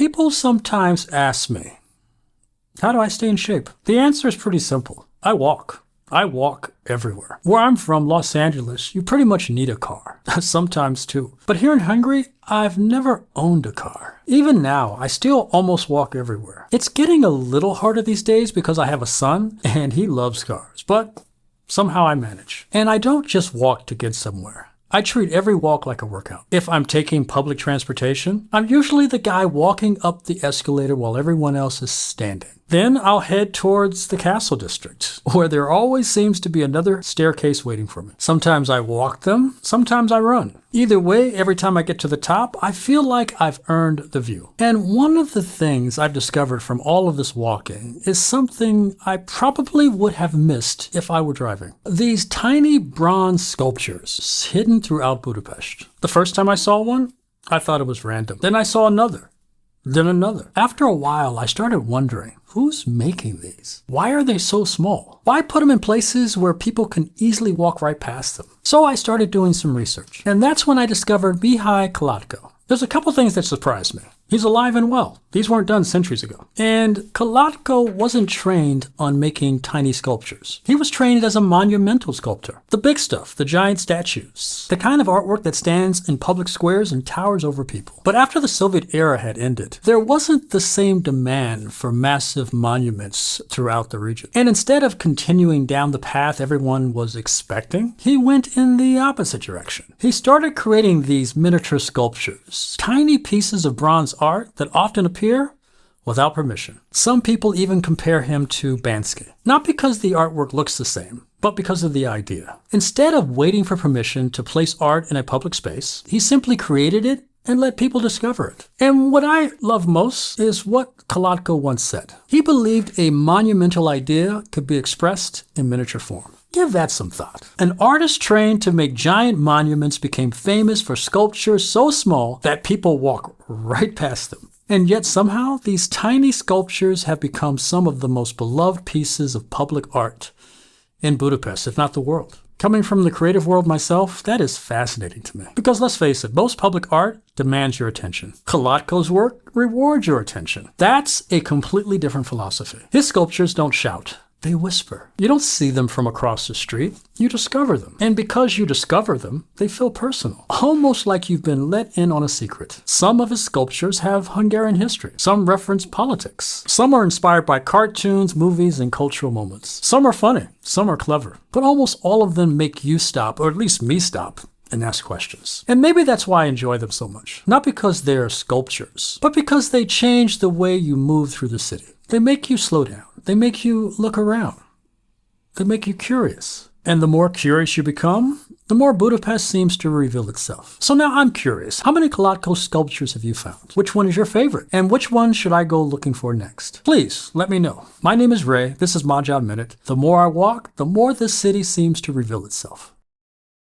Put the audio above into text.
People sometimes ask me, how do I stay in shape? The answer is pretty simple. I walk. I walk everywhere. Where I'm from, Los Angeles, you pretty much need a car. Sometimes too. But here in Hungary, I've never owned a car. Even now, I still almost walk everywhere. It's getting a little harder these days because I have a son and he loves cars. But somehow I manage. And I don't just walk to get somewhere. I treat every walk like a workout. If I'm taking public transportation, I'm usually the guy walking up the escalator while everyone else is standing. Then I'll head towards the Castle District, where there always seems to be another staircase waiting for me. Sometimes I walk them, sometimes I run. Either way, every time I get to the top, I feel like I've earned the view. And one of the things I've discovered from all of this walking is something I probably would have missed if I were driving. These tiny bronze sculptures hidden throughout Budapest. The first time I saw one, I thought it was random. Then I saw another. Then another. After a while, I started wondering, who's making these? Why are they so small? Why put them in places where people can easily walk right past them? So I started doing some research. And that's when I discovered Mihaly Kolodko. There's a couple things that surprised me. He's alive and well. These weren't done centuries ago. And Kolodko wasn't trained on making tiny sculptures. He was trained as a monumental sculptor. The big stuff, the giant statues, the kind of artwork that stands in public squares and towers over people. But after the Soviet era had ended, there wasn't the same demand for massive monuments throughout the region. And instead of continuing down the path everyone was expecting, he went in the opposite direction. He started creating these miniature sculptures, tiny pieces of bronze art that often appear without permission. Some people even compare him to Banksy. Not because the artwork looks the same, but because of the idea. Instead of waiting for permission to place art in a public space, he simply created it and let people discover it. And what I love most is what Kolodko once said. He believed a monumental idea could be expressed in miniature form. Give that some thought. An artist trained to make giant monuments became famous for sculptures so small that people walk right past them. And yet somehow these tiny sculptures have become some of the most beloved pieces of public art in Budapest, if not the world. Coming from the creative world myself, that is fascinating to me. Because let's face it, most public art demands your attention. Kolodko's work rewards your attention. That's a completely different philosophy. His sculptures don't shout. They whisper. You don't see them from across the street. You discover them. And because you discover them, they feel personal. Almost like you've been let in on a secret. Some of his sculptures have Hungarian history. Some reference politics. Some are inspired by cartoons, movies, and cultural moments. Some are funny. Some are clever. But almost all of them make you stop, or at least me stop, and ask questions. And maybe that's why I enjoy them so much. Not because they're sculptures, but because they change the way you move through the city. They make you slow down. They make you look around. They make you curious. And the more curious you become, the more Budapest seems to reveal itself. So now I'm curious. How many Kolodko sculptures have you found? Which one is your favorite? And which one should I go looking for next? Please let me know. My name is Ray. This is My Job Minute. The more I walk, the more this city seems to reveal itself.